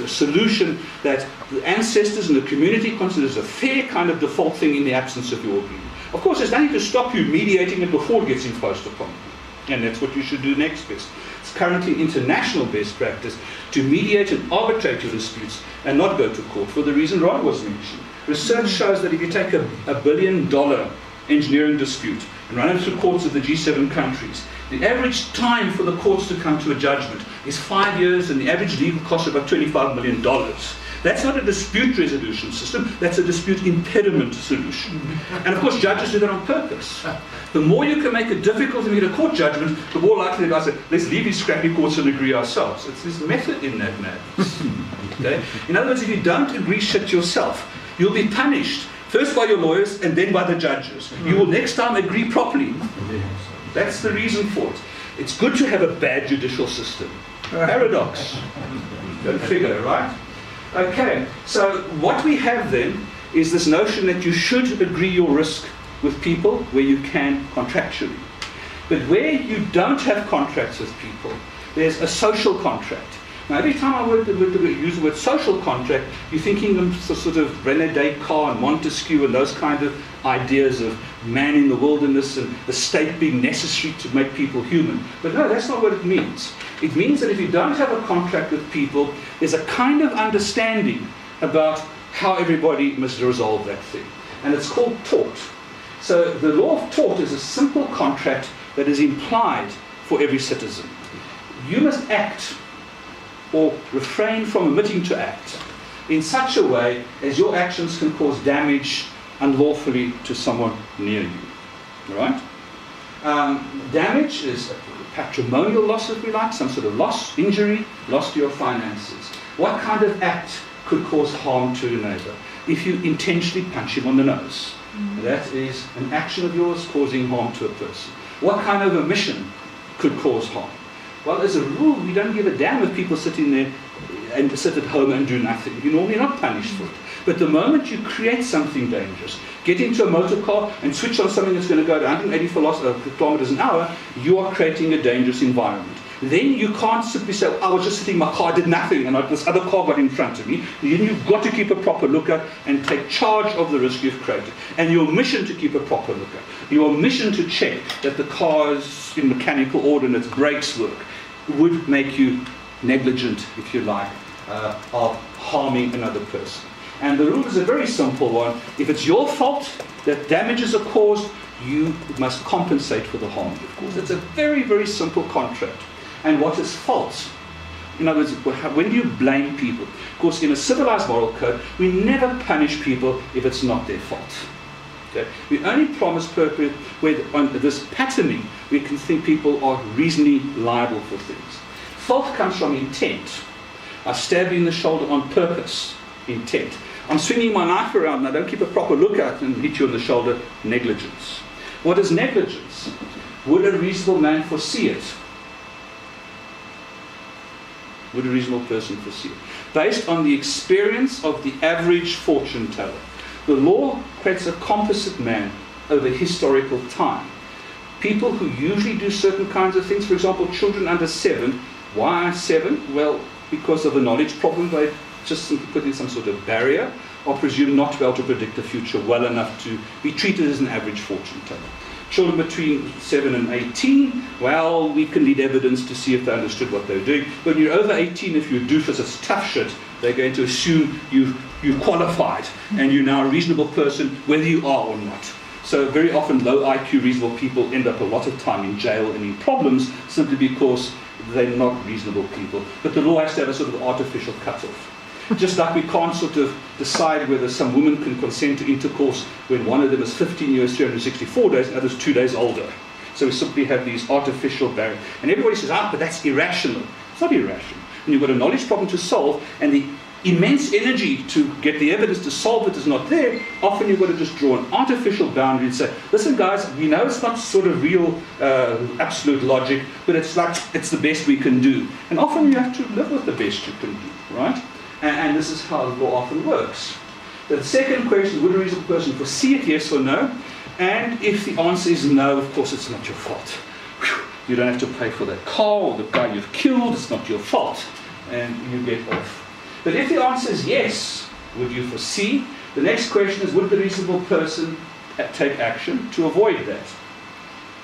solution that the ancestors and the community considers a fair kind of default thing in the absence of your agreement. Of course, there's nothing to stop you mediating it before it gets imposed upon you, and that's what you should do next best. It's currently international best practice to mediate and arbitrate your disputes and not go to court for the reason Rod was mentioning. Research shows that if you take a $1 billion engineering dispute and run it through courts of the G7 countries, the average time for the courts to come to a judgment is 5 years, and the average legal cost is about $25 million. That's not a dispute resolution system, that's a dispute impediment solution. And of course judges do that on purpose. The more you can make it difficult to get a court judgment, the more likely the guys say, let's leave these scrappy courts and agree ourselves. It's this method in that madness. Okay? In other words, if you don't agree shit yourself, you'll be punished first by your lawyers and then by the judges. You will next time agree properly. That's the reason for it. It's good to have a bad judicial system. Paradox. Go figure, right? Okay, so what we have then is this notion that you should agree your risk with people where you can contractually. But where you don't have contracts with people, there's a social contract. Now, every time I use the word social contract, you're thinking of the sort of René Descartes and Montesquieu and those kind of ideas of man in the wilderness and the state being necessary to make people human. But no, that's not what it means. It means that if you don't have a contract with people, there's a kind of understanding about how everybody must resolve that thing. And it's called tort. So the law of tort is a simple contract that is implied for every citizen. You must act or refrain from omitting to act in such a way as your actions can cause damage unlawfully to someone near you. All right? Damage is a patrimonial loss, if we like, some sort of loss, injury, loss to your finances. What kind of act could cause harm to your neighbor? If you intentionally punch him on the nose, that is an action of yours causing harm to a person. What kind of omission could cause harm? Well, as a rule, we don't give a damn if people sitting there and sit at home and do nothing. You're normally not punished for it. But the moment you create something dangerous, get into a motor car and switch on something that's going to go to 180 kilometers an hour, you are creating a dangerous environment. Then you can't simply say, I was just sitting in my car, I did nothing, and this other car got in front of me. Then you've got to keep a proper lookout and take charge of the risk you've created. And your mission to keep a proper lookout, your mission to check that the car is in mechanical order and its brakes work, would make you negligent, if you like, of harming another person. And the rule is a very simple one. If it's your fault that damages are caused, you must compensate for the harm, of course. It's a very, very simple contract. And what is fault? In other words, when do you blame people? Of course, in a civilized moral code, we never punish people if it's not their fault. Okay? We only promise purpose where on this patterning, we can think people are reasonably liable for things. Fault comes from intent. I stab you in the shoulder on purpose, intent. I'm swinging my knife around and I don't keep a proper lookout and hit you on the shoulder, negligence. What is negligence? Would a reasonable man foresee it? Would a reasonable person foresee it? Based on the experience of the average fortune teller. The law creates a composite man over historical time. People who usually do certain kinds of things, for example, children under 7. Why 7? Well, because of a knowledge problem, they just simply put in some sort of barrier, or presumed not to be able to predict the future well enough to be treated as an average fortune teller. Children between 7 and 18, well, we can need evidence to see if they understood what they were doing. When you're over 18, if you're a doofus, it's tough shit. They're going to assume you've qualified and you're now a reasonable person, whether you are or not. So very often low IQ reasonable people end up a lot of time in jail and in problems simply because they're not reasonable people. But the law has to have a sort of artificial cutoff. Just like we can't sort of decide whether some woman can consent to intercourse when one of them is 15 years, 364 days, and the other's 2 days older. So we simply have these artificial barriers. And everybody says, but that's irrational. It's not irrational. When you've got a knowledge problem to solve, and the immense energy to get the evidence to solve it is not there, often you've got to just draw an artificial boundary and say, listen guys, we know it's not sort of real absolute logic, but it's like, it's the best we can do. And often you have to live with the best you can do, right? And this is how the law often works. The second question, would a reasonable person foresee it, yes or no? And if the answer is no, of course it's not your fault. Whew. You don't have to pay for that car or the guy you've killed, it's not your fault. And you get off. But if the answer is yes, would you foresee? The next question is, would the reasonable person take action to avoid that?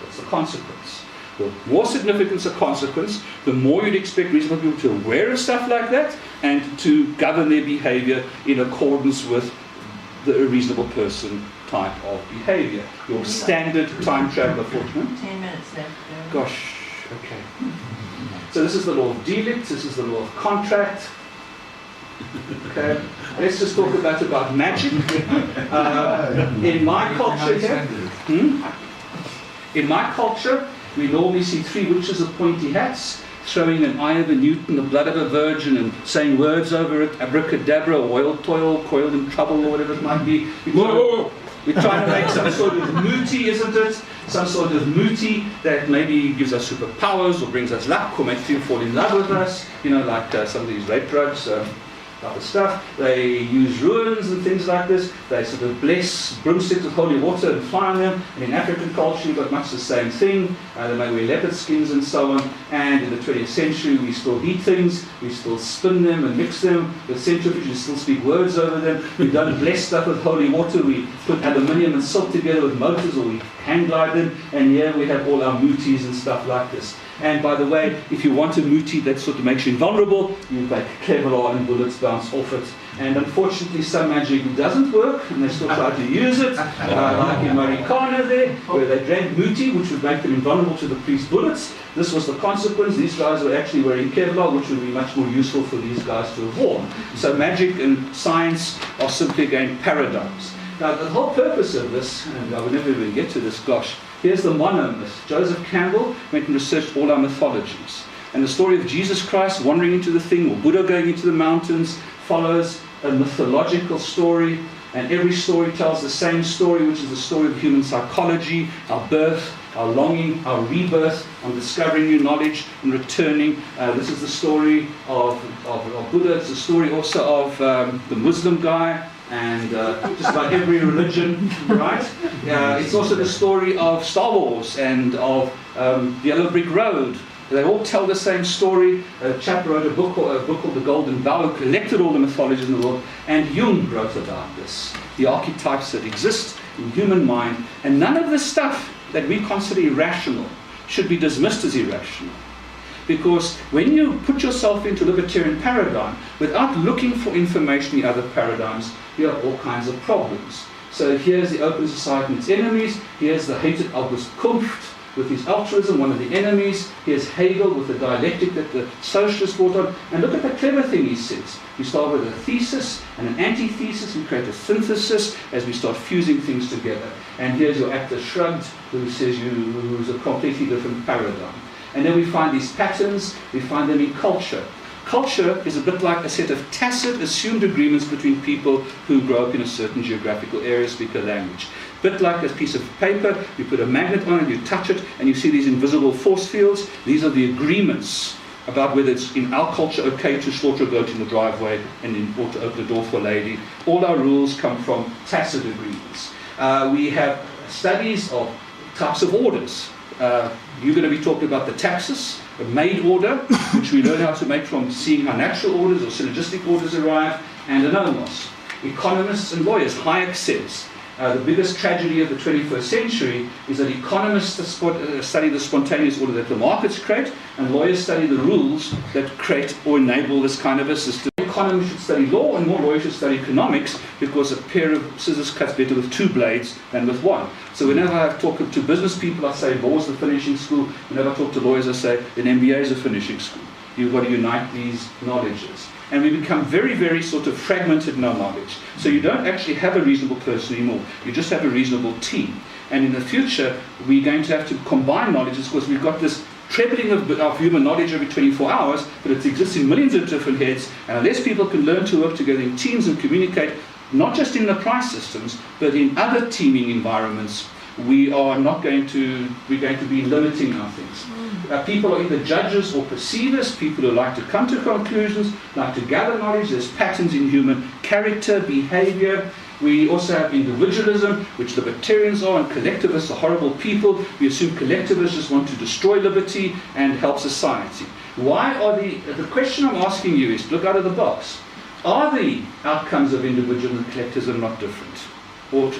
That's the consequence. The more significant a consequence, the more you'd expect reasonable people to be aware of stuff like that and to govern their behavior in accordance with the reasonable person type of behavior. Your standard time traveler fortune. 10 minutes left. Gosh, okay. So this is the law of delict, this is the law of contract. Okay, let's just talk about magic. In my culture here, in my culture, we normally see 3 witches with pointy hats, throwing an eye of a Newton, the blood of a virgin, and saying words over it, abracadabra, oil toil, coiled in trouble, or whatever it might be. We're trying to make some sort of mooty, isn't it? Some sort of mooty that maybe gives us superpowers, or brings us luck, or makes people fall in love with us, like some of these rape drugs. Type of stuff. They use ruins and things like this. They sort of bless broomsticks with holy water and fly on them. And in African culture, you've got much the same thing. They may wear leopard skins and so on. And in the 20th century, we still eat things. We still spin them and mix them with centrifuge. We still speak words over them. We don't bless stuff with holy water. We put aluminium and salt together with motors, or we hang glide them. And here we have all our mooties and stuff like this. And by the way, if you want a mootie that sort of makes you invulnerable, you make Kevlar and bullets bounce off it. And unfortunately, some magic doesn't work, and they still try to use it, like in Marikana there, where they drank mootie, which would make them invulnerable to the priest's bullets. This was the consequence. These guys were actually wearing Kevlar, which would be much more useful for these guys to have worn. So magic and science are simply, again, paradigms. Now, the whole purpose of this, and I will never even get to this, gosh, here's the monomyth. Joseph Campbell went and researched all our mythologies. And the story of Jesus Christ wandering into the thing, or Buddha going into the mountains, follows a mythological story. And every story tells the same story, which is the story of human psychology, our birth, our longing, our rebirth, on discovering new knowledge and returning. This is the story of Buddha. It's the story also of the Muslim guy. And just about every religion, right? It's also the story of Star Wars and of the Yellow Brick Road. They all tell the same story. A chap wrote a book called The Golden Bough, who collected all the mythologies in the world, and Jung wrote about this, the archetypes that exist in human mind. And none of the stuff that we consider irrational should be dismissed as irrational. Because when you put yourself into libertarian paradigm, without looking for information in other paradigms, you have all kinds of problems. So here's the open society and its enemies. Here's the hated August Comte with his altruism, one of the enemies. Here's Hegel with the dialectic that the socialists brought on. And look at the clever thing he says. We start with a thesis and an antithesis. We create a synthesis as we start fusing things together. And here's your Atlas Shrugged, who says who's a completely different paradigm. And then we find these patterns. We find them in culture. Culture is a bit like a set of tacit, assumed agreements between people who grow up in a certain geographical area, speak a language. Bit like a piece of paper, you put a magnet on it, you touch it, and you see these invisible force fields. These are the agreements about whether it's in our culture okay to slaughter a goat in the driveway or to open the door for a lady. All our rules come from tacit agreements. We have studies of types of orders. You're going to be talking about the taxis, a made order, which we learn how to make from seeing how natural orders or syllogistic orders arrive, and a nomos. Economists and lawyers, Hayek says, the biggest tragedy of the 21st century is that economists study the spontaneous order that the markets create, and lawyers study the rules that create or enable this kind of a system. Economists should study law, and more lawyers should study economics, because a pair of scissors cuts better with two blades than with one. So whenever I talk to business people, I say law is the finishing school. Whenever I talk to lawyers, I say an MBA is a finishing school. You've got to unite these knowledges. And we become very, very sort of fragmented in our knowledge. So you don't actually have a reasonable person anymore. You just have a reasonable team. And in the future, we're going to have to combine knowledges, because we've got this trebling of human knowledge every 24 hours, but it exists in millions of different heads. And unless people can learn to work together in teams and communicate, not just in the price systems, but in other teaming environments, we're going to be limiting our things. People are either judges or perceivers, people who like to come to conclusions, like to gather knowledge. There's patterns in human character, behavior. We also have individualism, which libertarians are, and collectivists are horrible people. We assume collectivists just want to destroy liberty and help society. Why are the question I'm asking you is, look out of the box. Are the outcomes of individualism and collectivism not different? Or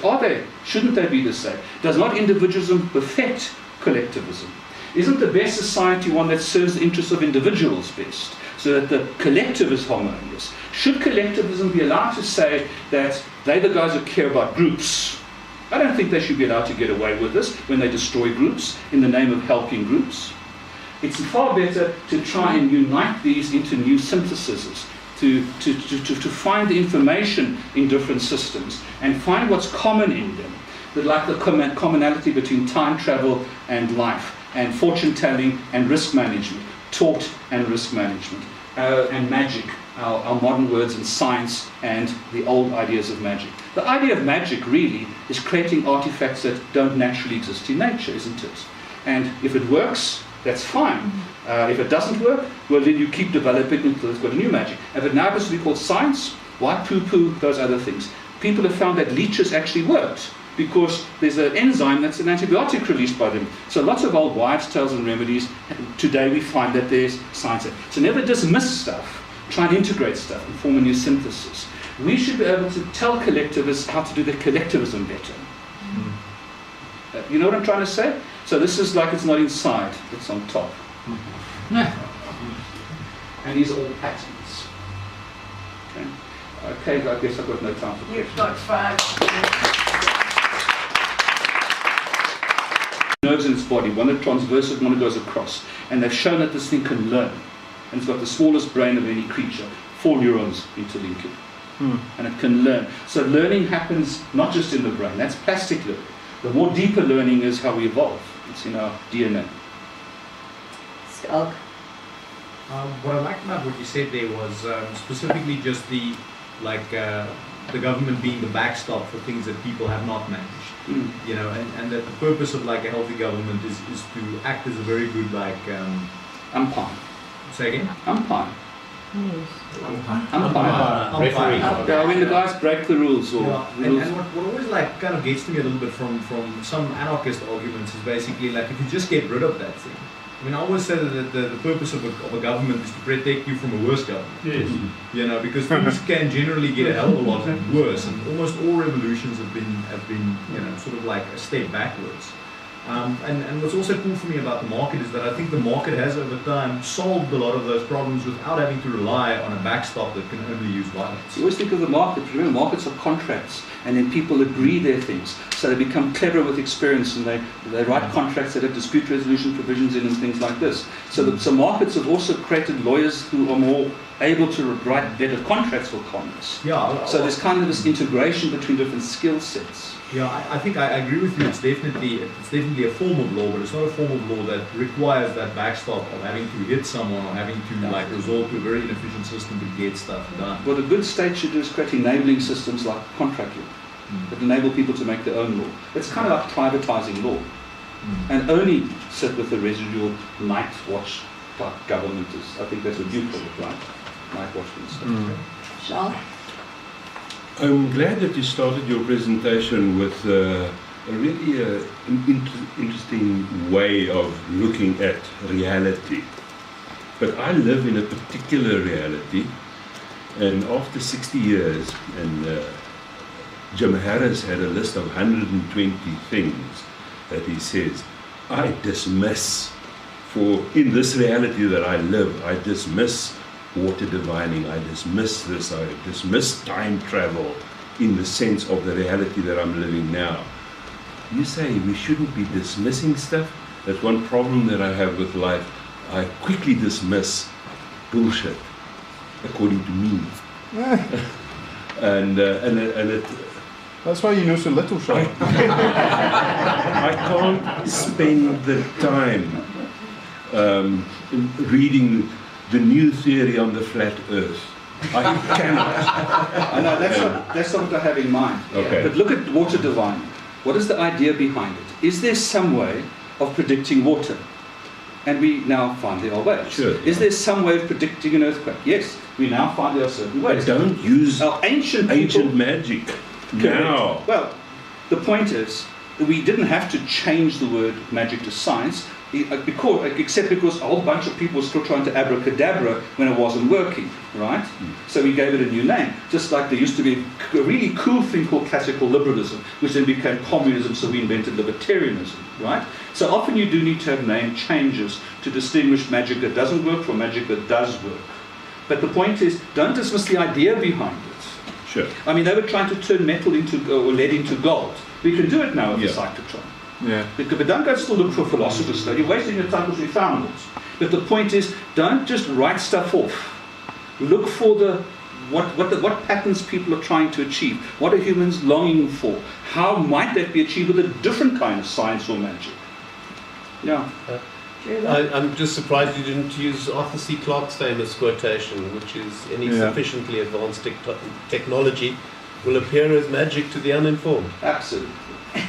shouldn't they be the same? Does not individualism perfect collectivism? Isn't the best society one that serves the interests of individuals best, so that the collective is harmonious? Should collectivism be allowed to say that they're the guys who care about groups? I don't think they should be allowed to get away with this when they destroy groups in the name of helping groups. It's far better to try and unite these into new syntheses, to find the information in different systems and find what's common in them. But like the commonality between time travel and life, and fortune telling and risk management, tort and risk management, and magic, our modern words in science and the old ideas of magic. The idea of magic really is creating artifacts that don't naturally exist in nature, isn't it? And if it works, that's fine. If it doesn't work, well, then you keep developing until it's got a new magic. If it now happens to be called science, why poo-poo those other things? People have found that leeches actually worked, because there's an enzyme that's an antibiotic released by them. So lots of old wives' tales and remedies, today we find that there's science. So never dismiss stuff, try and integrate stuff and form a new synthesis. We should be able to tell collectivists how to do their collectivism better. You know what I'm trying to say? So this is like it's not inside, it's on top. And these are all patterns. Okay, I guess I've got no time for questions. You've got 5. Nerves in its body, one that transverses, one that goes across. And they've shown that this thing can learn. And it's got the smallest brain of any creature, 4 neurons interlinking. And it can learn. So learning happens not just in the brain, that's plastic learning. The more deeper learning is how we evolve. It's in our DNA. Skulk. What I liked about what you said there was specifically just the government being the backstop for things that people have not managed. You know, and that the purpose of like a healthy government is to act as a very good Umpire. Say again? Umpire. Umpire. Yeah, when the guys break the rules. Or yeah. And what always like kind of gets to me a little bit from some anarchist arguments is basically like if you just get rid of that thing. I mean, I always say that the purpose of a government is to protect you from a worse government. Yes. You know, because things can generally get a hell of a lot worse, and almost all revolutions have been you know, sort of like a step backwards. And what's also cool for me about the market is that I think the market has over time solved a lot of those problems without having to rely on a backstop that can only use violence. You always think of the market. Remember, markets are contracts, and then people agree their things. So they become clever with experience, and they write contracts that have dispute resolution provisions in and things like this. So markets have also created lawyers who are more able to write better contracts for commerce. Yeah. So there's kind of this integration between different skill sets. Yeah, I think I agree with you. It's definitely a form of law, but it's not a form of law that requires that backstop of having to hit someone or having to resort to a very inefficient system to get stuff done. What a good state should do is create enabling systems like contract law that enable people to make their own law. It's kind of like privatizing law, and only sit with the residual night watch type government. I think that's what you call it, right? Night watch and stuff. Charles? I'm glad that you started your presentation with a really interesting way of looking at reality. But I live in a particular reality, and after 60 years, and Jim Harris had a list of 120 things that he says, I dismiss, in this reality that I live, I dismiss water divining, I dismiss this, I dismiss time travel in the sense of the reality that I'm living now. You say we shouldn't be dismissing stuff? That's one problem that I have with life. I quickly dismiss bullshit, according to me. and it... That's why you know so little, Sean. I can't spend the time reading the new theory on the flat earth. I cannot. I know, that's not what I have in mind. Okay. But look at water divining. What is the idea behind it? Is there some way of predicting water? And we now find there are ways. Sure. Is there some way of predicting an earthquake? Yes, we now find there are certain ways. I don't use Our ancient magic now. Well, the point is, we didn't have to change the word magic to science, except because a whole bunch of people were still trying to abracadabra when it wasn't working, right? So we gave it a new name. Just like there used to be a really cool thing called classical liberalism, which then became communism, so we invented libertarianism, right? So often you do need to have name changes to distinguish magic that doesn't work from magic that does work. But the point is, don't dismiss the idea behind it. Sure. I mean, they were trying to turn metal or lead into gold. We can do it now with the cyclotron. Yeah. But don't go still look for philosophers, though. You're wasting your time because we found it. But the point is, don't just write stuff off. Look for what patterns people are trying to achieve. What are humans longing for? How might that be achieved with a different kind of science or magic? Yeah. I'm just surprised you didn't use Arthur C. Clarke's famous quotation, which is, any sufficiently advanced technology will appear as magic to the uninformed. Absolutely.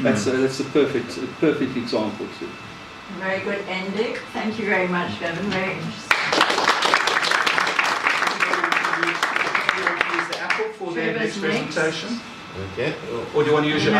That's a perfect example too. Very good ending. Thank you very much, Gavin. Very interesting. Use the apple for the Trevor's next presentation. Okay. Or do you want to use your